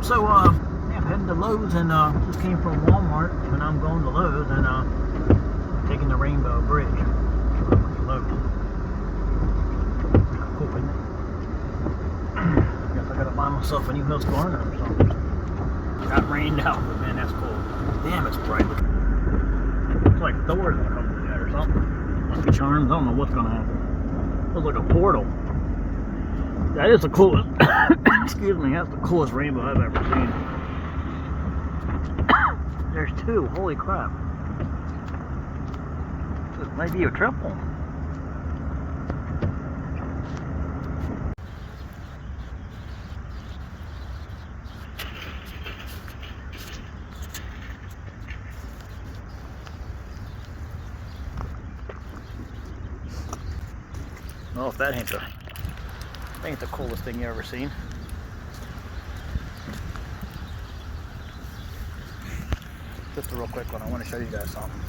So, yeah, I'm heading to Lowe's and just came from Walmart, and I'm going to Lowe's and taking the Rainbow Bridge. Lowe's. Cool, isn't it? Guess I gotta buy myself a new Husqvarna or something. Got rained out, but man, that's cool. Damn, it's bright. It's like Thor's gonna come through that or something. Lucky Charms, I don't know what's gonna happen. Looks like a portal. That is the coolest, excuse me, that's the coolest rainbow I've ever seen. There's two, holy crap. This might be a triple. Well, if that ain't the coolest thing you ever seen. Just a real quick one, I want to show you guys something.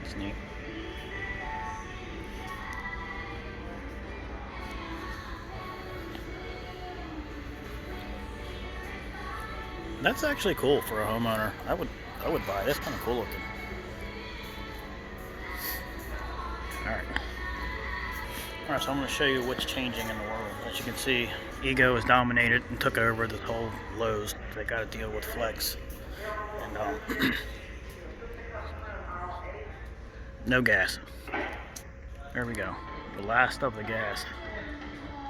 It's neat. That's actually cool for a homeowner. I would buy it. That's kind of cool looking. Alright, so I'm going to show you what's changing in the world. As you can see, Ego has dominated and took over this whole Lowe's. They got to deal with Flex. And no gas. There we go. The last of the gas.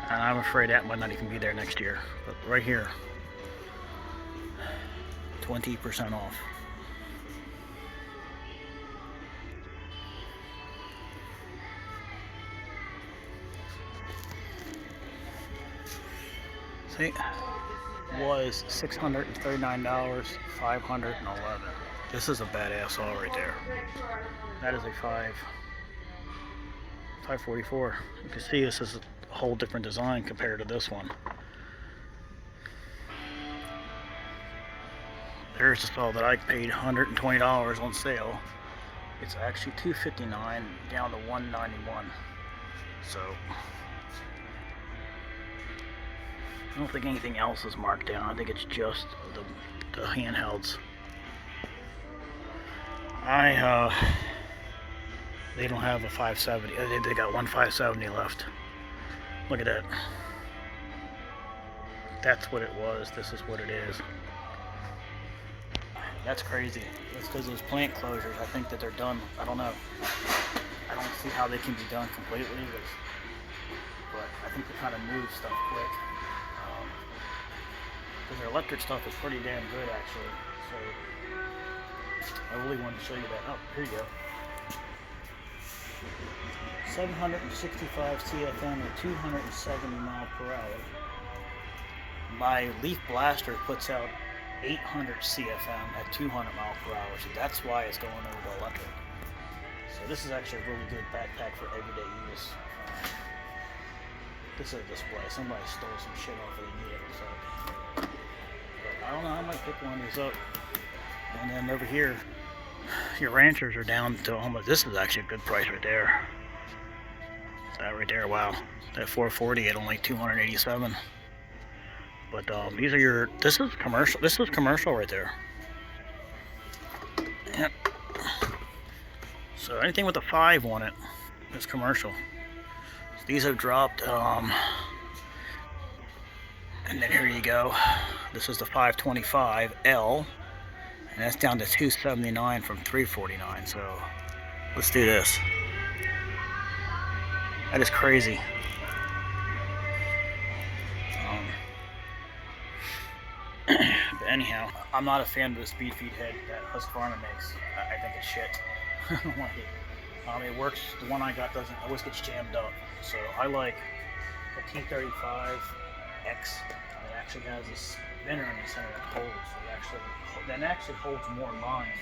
And I'm afraid that might not even be there next year. But right here, 20% off. See, was $639, $511. This is a badass saw right there. That is a 544. You can see this is a whole different design compared to this one. There's a saw that I paid $120 on sale. It's actually $259 down to $191. So I don't think anything else is marked down. I think it's just the handhelds. They don't have a 570. They got one 570 left. Look at that. That's what it was. This is what it is. That's crazy. That's because those plant closures, I think that they're done. I don't know. I don't see how they can be done completely, but I think they kind of move stuff quick. Because their electric stuff is pretty damn good, actually. So I really wanted to show you that. Oh, here you go. 765 CFM at 270 miles per hour. My Leaf Blaster puts out 800 CFM at 200 miles per hour, so that's why it's going over to electric. So this is actually a really good backpack for everyday use. This is a display. Somebody stole some shit off of the unit, so but I don't know. I might pick one of these up. And then over here, your ranchers are down to almost. This is actually a good price right there. That right there, wow. That 440 at only 287. But these are your. This is commercial. This is commercial right there. Yep. So anything with a 5 on it is commercial. So these have dropped. And then here you go. This is the 525L, and that's down to 279 from 349. So let's do this. That is crazy. But anyhow, I'm not a fan of the speed feed head that Husqvarna makes. I think it's shit. I don't like it. It works. The one I got doesn't always gets jammed up. So I like the T35X. It actually has a spinner in the center that holds. That actually holds more line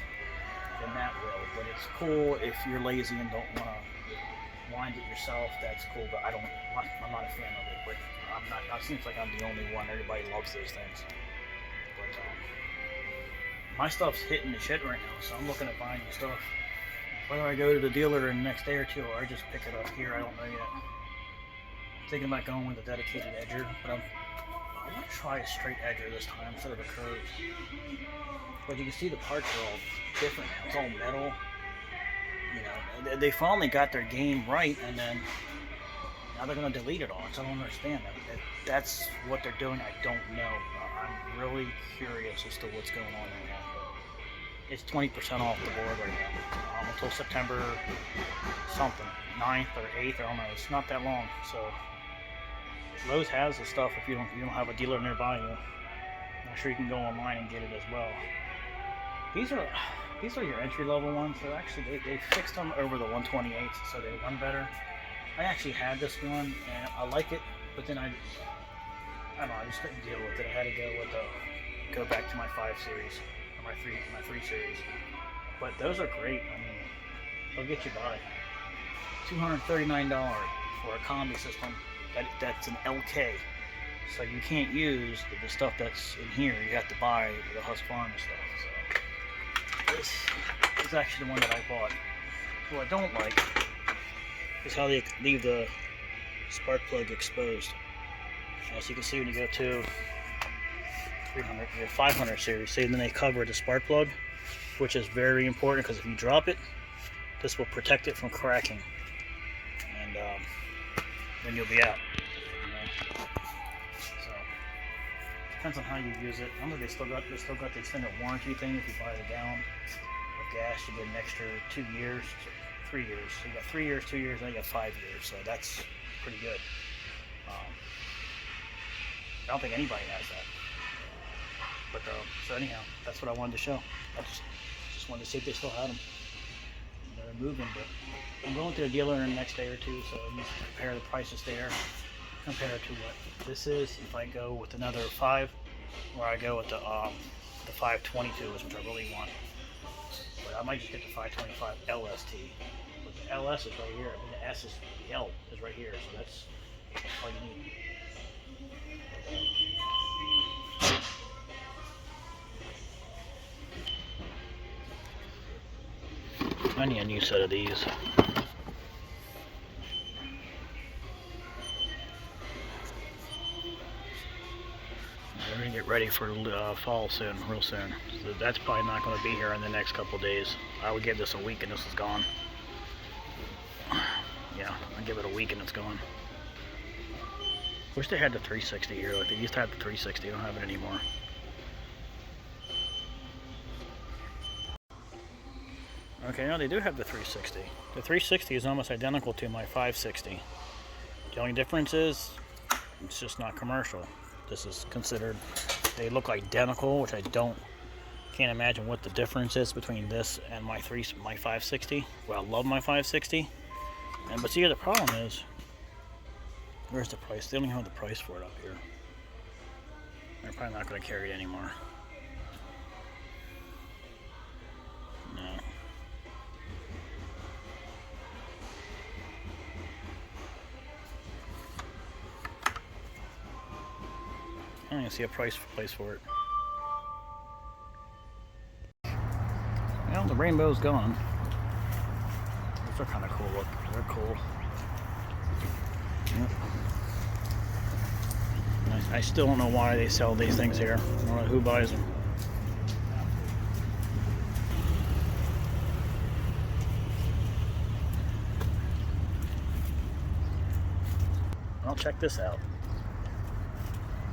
than that will. But it's cool if you're lazy and don't want to wind it yourself, that's cool, but I'm not a fan of it. But it seems like I'm the only one. Everybody loves those things. But my stuff's hitting the shit right now, so I'm looking at buying new stuff. Whether I go to the dealer in the next day or two, or I just pick it up here, I don't know yet. I'm thinking about going with a dedicated edger, but I want to try a straight edger this time instead of a curve. But you can see the parts are all different now. It's all metal. You know, they finally got their game right, and then now they're going to delete it all. So I don't understand that. That's what they're doing. I don't know. I'm really curious as to what's going on right now. It's 20% off the board right now until September something, 9th or 8th. I don't know. It's not that long. So Lowe's has the stuff if you don't have a dealer nearby you. I'm sure you can go online and get it as well. These are your entry level ones. So actually they fixed them over the 128s so they run better. I actually had this one and I like it, but then I don't know, I just couldn't deal with it. I had to go back to my 5 series or my 3 series. But those are great. I mean, they'll get you by. $239 for a combi system. That's an LK. So you can't use the stuff that's in here. You have to buy the Husqvarna stuff. So this is actually the one that I bought. What I don't like is how they leave the spark plug exposed. As you can see when you go to 300, 500 series, see, then they cover the spark plug, which is very important because if you drop it, this will protect it from cracking, and then you'll be out. You know? So depends on how you use it. I know they still got the extended warranty thing. If you buy the gallon of gas, you get an extra 2 years, 3 years. So you got 3 years, 2 years, and you got 5 years. So that's pretty good. I don't think anybody has that. But so anyhow, that's what I wanted to show. I just wanted to see if they still had them. They're moving, but I'm going to the dealer in the next day or two, so you can compare the prices there. Compare to what this is. If I go with another 5, or I go with the 522s, which I really want. But I might just get the 525 LST. But the LS is right here. I mean, the L is right here, so that's all you need. I need a new set of these. We're gonna get ready for fall soon, real soon. So that's probably not going to be here in the next couple days. I would give this a week and this is gone. Yeah, I'd give it a week and it's gone. Wish they had the 360 here. Like they used to have the 360. They don't have it anymore. Okay, now they do have the 360. The 360 is almost identical to my 560. The only difference is it's just not commercial. This is considered, they look identical, which I can't imagine what the difference is between this and my 560. Well, I love my 560. But see, the problem is, where's the price? They don't even have the price for it up here. They're probably not going to carry it anymore. No. I don't even see a place for it. Well, the rainbow's gone. Those are kind of cool looking. They're cool. Yep. I still don't know why they sell these things here. I don't know who buys them. Well, check this out.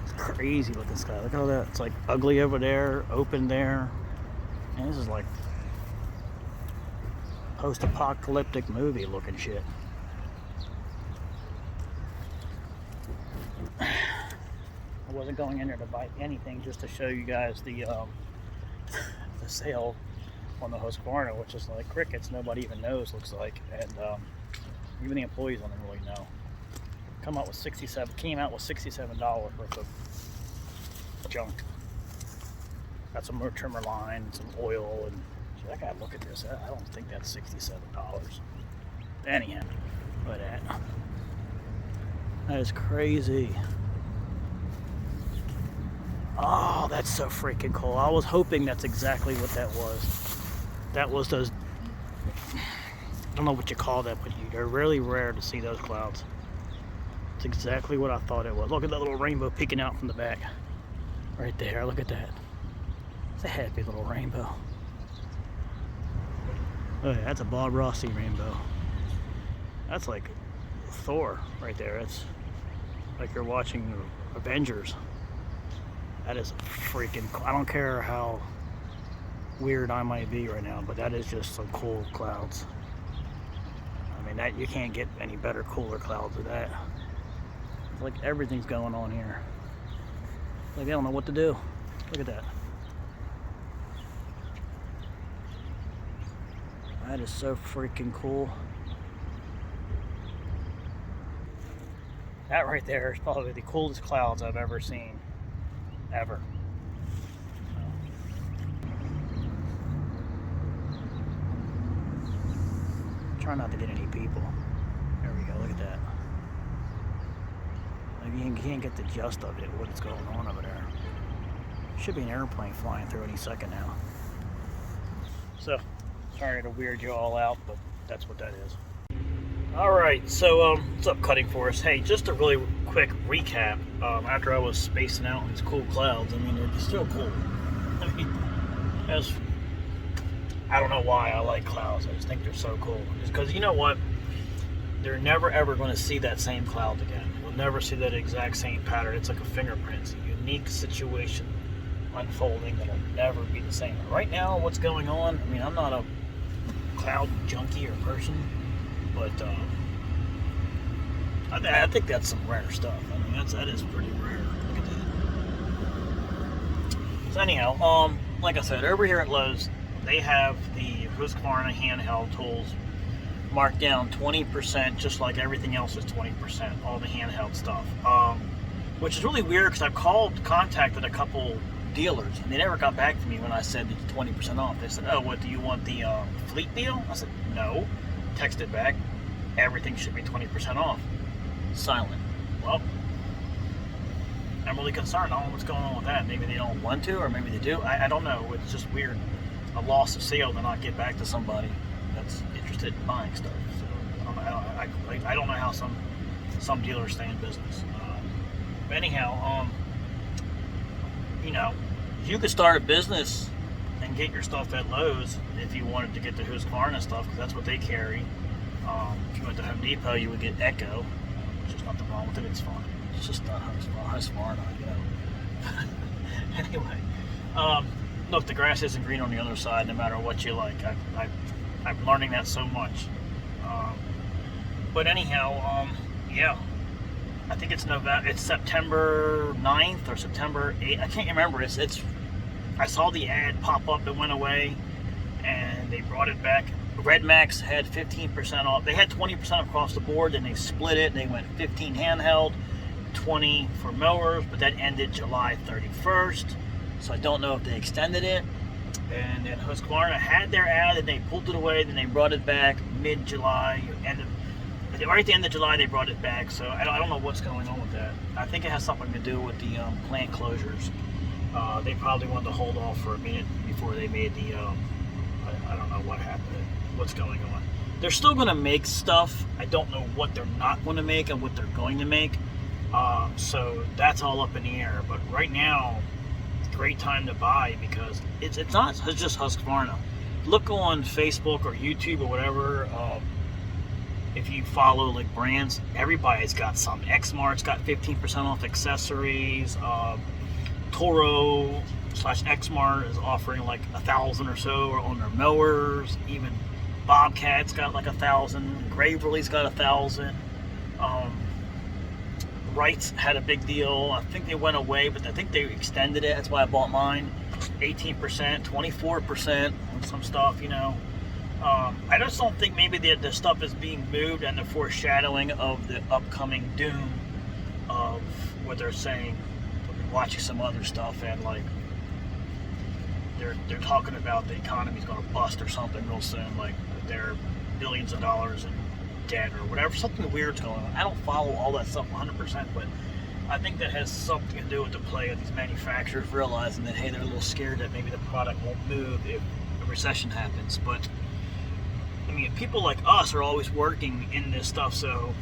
It's crazy looking sky. Look at all that. It's like ugly over there, open there. And this is like post-apocalyptic movie looking shit. I wasn't going in there to buy anything, just to show you guys the sale on the Husqvarna, which is like crickets. Nobody even knows, looks like, and even the employees don't really know. Came out with $67 worth of junk. Got some more trimmer line, some oil, and I gotta look at this. I don't think that's $67. Anyhow, Look at that. That is crazy. Oh, that's so freaking cool. I was hoping that's exactly what that was. That was those, I don't know what you call that, but they're really rare to see those clouds. It's exactly what I thought it was. Look at that little rainbow peeking out from the back. Right there, look at that. It's a happy little rainbow. Oh yeah, that's a Bob Rossi rainbow. That's like Thor right there. It's like you're watching Avengers. That is freaking cool. I don't care how weird I might be right now, but that is just some cool clouds. I mean, that you can't get any better, cooler clouds than that. It's like everything's going on here. Like I don't know what to do. Look at that. That is so freaking cool. That right there is probably the coolest clouds I've ever seen. Ever. Try not to get any people. There we go, look at that. Like you can't get the gist of it, what's going on over there. Should be an airplane flying through any second now. So, sorry to weird you all out, but that's what that is. Alright, so what's up, Cutting Force? Hey, just a really quick recap. After I was spacing out these cool clouds, I mean, they're still cool. I mean, I don't know why I like clouds. I just think they're so cool. Just because, you know what? They're never ever going to see that same cloud again. You'll never see that exact same pattern. It's like a fingerprint. It's a unique situation unfolding that'll never be the same. Right now, what's going on, I mean, I'm not a cloud junkie or person, but I think that's some rare stuff. I mean, that is pretty rare. Look at that. So anyhow, like I said, over here at Lowe's, they have the Husqvarna handheld tools marked down 20%, just like everything else is 20%, all the handheld stuff. Which is really weird because I've contacted a couple dealers, and they never got back to me when I said it's 20% off. They said, oh, what, do you want the fleet deal? I said, no. Texted back, everything should be 20% off. Silent. Well, I'm really concerned. I don't know what's going on with that. Maybe they don't want to, or maybe they do. I don't know. It's just weird. A loss of sale to not get back to somebody that's interested in buying stuff. So I don't know how some dealers stay in business. But anyhow, you know, you could start a business and get your stuff at Lowe's if you wanted to get the Husqvarna stuff, because that's what they carry. If you went to Home Depot, you would get Echo. There's just nothing wrong with it. It's fine. It's just not Husqvarna, you know. Anyway, look, the grass isn't green on the other side, no matter what you like. I'm learning that so much. But anyhow, yeah. I think it's September 9th or September 8th. I can't remember. I saw the ad pop up, it went away, and they brought it back. Red Max had 15% off. They had 20% across the board, then they split it. They went 15 handheld, 20 for mowers, but that ended July 31st. So I don't know if they extended it. And then Husqvarna had their ad, and they pulled it away, then they brought it back mid-July. Right at the end of July, they brought it back. So I don't know what's going on with that. I think it has something to do with the plant closures. They probably wanted to hold off for a minute before they made the, I don't know what happened, what's going on. They're still going to make stuff. I don't know what they're not going to make and what they're going to make. So that's all up in the air. But right now, great time to buy because it's not just Husqvarna. Look on Facebook or YouTube or whatever. If you follow like brands, everybody's got some. Xmart's got 15% off accessories. Toro / Xmart is offering like 1,000 or so on their mowers. Even Bobcat's got like 1,000. Gravely's got 1,000. Wright's had a big deal. I think they went away, but I think they extended it. That's why I bought mine. 18%, 24% on some stuff, you know. I just don't think maybe the stuff is being moved and the foreshadowing of the upcoming doom of what they're saying. I've been watching some other stuff, and like they're talking about the economy's going to bust or something real soon. Like they're billions of dollars in dead or whatever. Something weird's going on. I don't follow all that stuff 100%, but I think that has something to do with the play of these manufacturers realizing that, hey, they're a little scared that maybe the product won't move if a recession happens. But I mean, people like us are always working in this stuff, so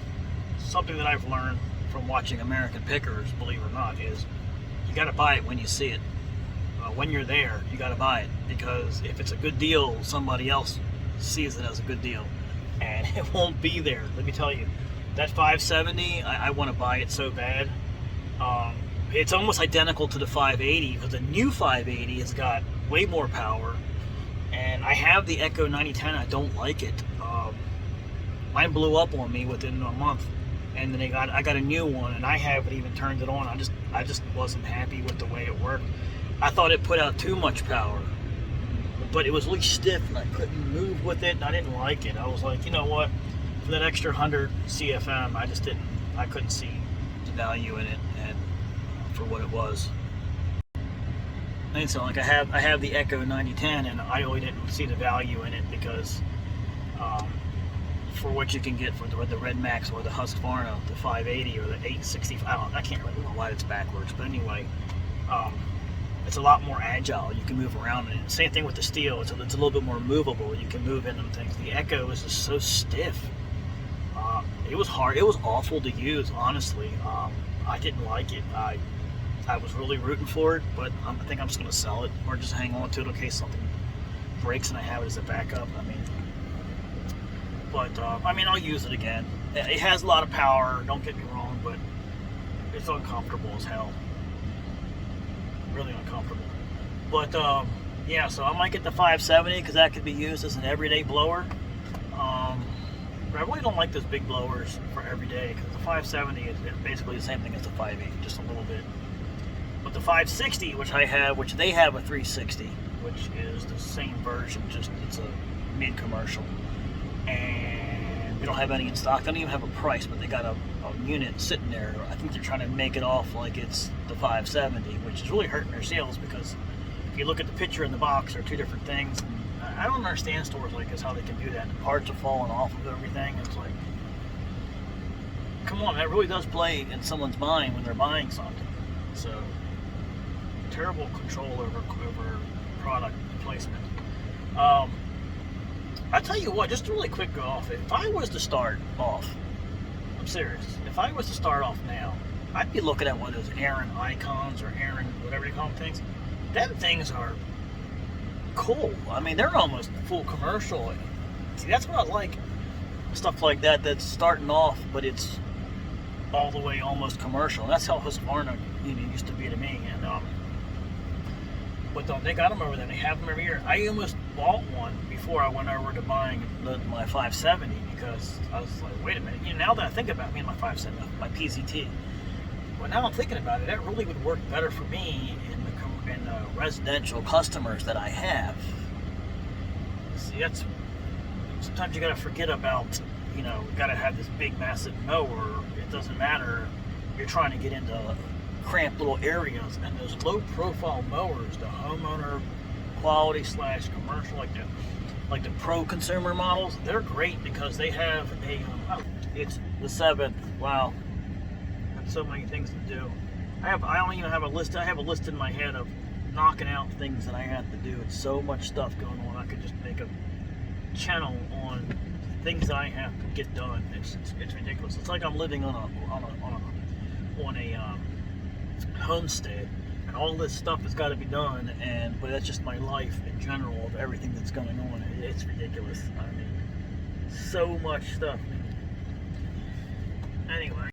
something that I've learned from watching American Pickers, believe it or not, is you got to buy it when you see it. When you're there, you got to buy it, because if it's a good deal, somebody else sees it as a good deal, and it won't be there. Let me tell you, that 570, I want to buy it so bad. It's almost identical to the 580, because the new 580 has got way more power. And I have the Echo 9010. I don't like it. Mine blew up on me within a month, and then I got a new one, and I haven't even turned it on. I just wasn't happy with the way it worked. I thought it put out too much power, but it was really stiff, and I couldn't move with it, and I didn't like it. I was like, you know what? For that extra 100 CFM, I couldn't see the value in it, and for what it was. And so, like, I have the Echo 9010, and I really didn't see the value in it, because for what you can get for the Red Max or the Husqvarna, the 580 or the 865, I can't really know why it's backwards, but anyway, it's a lot more agile. You can move around in it. Same thing with the steel. It's a little bit more movable. You can move in them things. The Echo is just so stiff. It was hard. It was awful to use, honestly. I didn't like it. I was really rooting for it, but I think I'm just going to sell it or just hang on to it in case something breaks and I have it as a backup. I mean, I'll use it again. It has a lot of power, don't get me wrong, but it's uncomfortable as hell. Really uncomfortable. But yeah, so I might get the 570 because that could be used as an everyday blower. But I really don't like those big blowers for everyday, because the 570 is basically the same thing as the 580, just a little bit. But the 560, which I have, which they have a 360, which is the same version, just it's a mid-commercial. And we don't have any in stock. They don't even have a price, but they got a unit sitting there. I think they're trying to make it off like it's the 570, which is really hurting their sales, because if you look at the picture in the box, they're two different things. And I don't understand stores like this, how they can do that. The parts are falling off of everything. It's like, come on, that really does play in someone's mind when they're buying something. So, terrible control over product placement. I tell you what, just to really quick go off, if I was to start off, I'm serious, if I was to start off now, I'd be looking at one of those Aaron Icons or Aaron, whatever you call them things. Them things are cool. I mean, they're almost full commercial. See, that's what I like. Stuff like that that's starting off, but it's all the way almost commercial. And that's how Husqvarna used to be to me. And but they got them over there. They have them every year. I almost bought one before I went over to buying my 570, because I was like, wait a minute. Now that I think about me and my 570, my PZT, well, now I'm thinking about it, that really would work better for me in the residential customers that I have. See, that's sometimes you got to forget about, you got to have this big, massive mower. It doesn't matter. You're trying to get into cramped little areas, and those low-profile mowers, the homeowner quality / commercial, like the pro consumer models, they're great because they have it's the 7th. Wow, that's so many things to do. I don't even have a list. I have a list in my head of knocking out things that I have to do. It's so much stuff going on. I could just make a channel on things that I have to get done. It's ridiculous. It's like I'm living on a homestead, and all this stuff has got to be done. But that's just my life in general of everything that's going on. It's ridiculous. I mean, so much stuff. Anyway,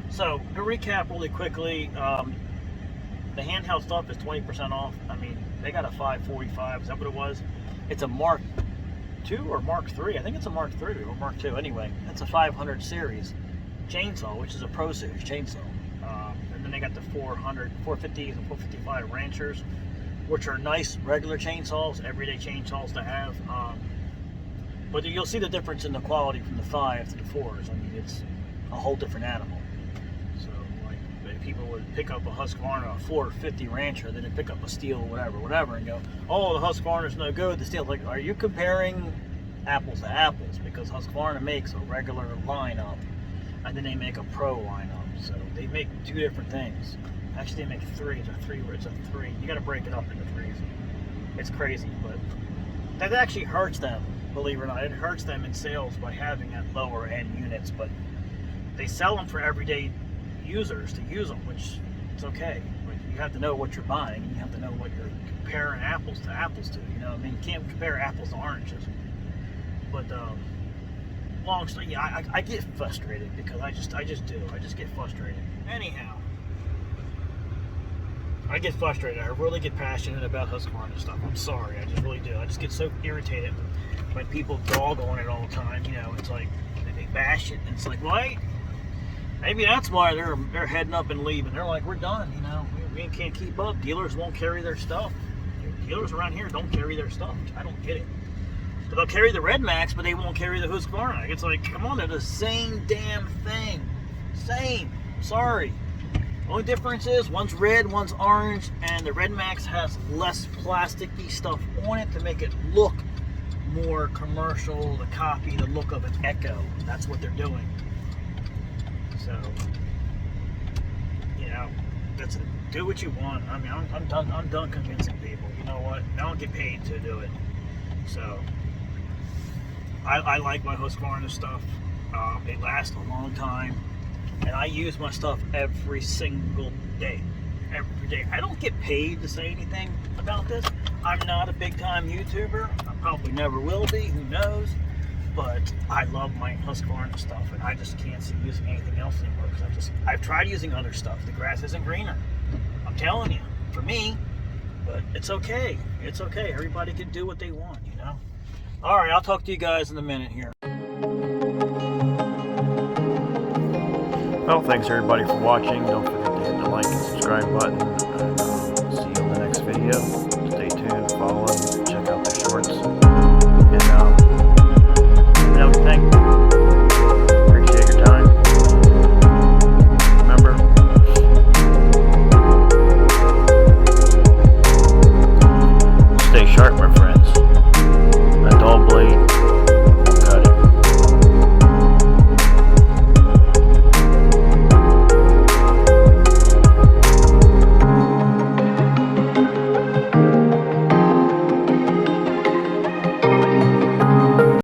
so to recap really quickly, the handheld stuff is 20% off. I mean, they got a 545. Is that what it was? It's a Mark II or Mark III. I think it's a Mark III or Mark II. Anyway, it's a 500 series chainsaw, which is a Pro Series chainsaw. And then they got the 400, 450s and 455 Ranchers, which are nice regular chainsaws, everyday chainsaws to have. But you'll see the difference in the quality from the 5 to the 4s. I mean, it's a whole different animal. So, like, people would pick up a Husqvarna, a 450 Rancher, then they pick up a steel, whatever, and go, oh, the Husqvarna's no good. The steel's like, are you comparing apples to apples, because Husqvarna makes a regular lineup and then they make a pro lineup. So they make two different things. Actually, they make three. It's a three. You got to break it up into threes. It's crazy, but that actually hurts them, believe it or not. It hurts them in sales by having that lower end units, but they sell them for everyday users to use them, which is okay. But you have to know what you're buying. You have to know what you're comparing apples to. You know, I mean, you can't compare apples to oranges. But long story, yeah, I get frustrated because I just do. I just get frustrated. Anyhow, I get frustrated. I really get passionate about Husqvarna stuff. I'm sorry, I just really do. I just get so irritated when people dog on it all the time. You know, it's like they bash it, and it's like, why? Maybe that's why they're heading up and leaving. They're like, we're done. You know, we can't keep up. Dealers won't carry their stuff. Dealers around here don't carry their stuff. I don't get it. They'll carry the Red Max, but they won't carry the Husqvarna. It's like, come on, they're the same damn thing. Same. Sorry. Only difference is one's red, one's orange, and the Red Max has less plasticky stuff on it to make it look more commercial, to copy the look of an Echo. That's what they're doing. So, you know, do what you want. I mean, I'm done convincing people. You know what? I don't get paid to do it. So, I like my Husqvarna stuff. They last a long time. And I use my stuff every single day. Every day. I don't get paid to say anything about this. I'm not a big time YouTuber. I probably never will be. Who knows? But I love my Husqvarna stuff, and I just can't see using anything else anymore. Because I've tried using other stuff. The grass isn't greener. I'm telling you, for me. But it's okay. It's okay. Everybody can do what they want, you know. All right, I'll talk to you guys in a minute here. Well, thanks everybody for watching. Don't forget to hit the like and subscribe button, and see you in the next video.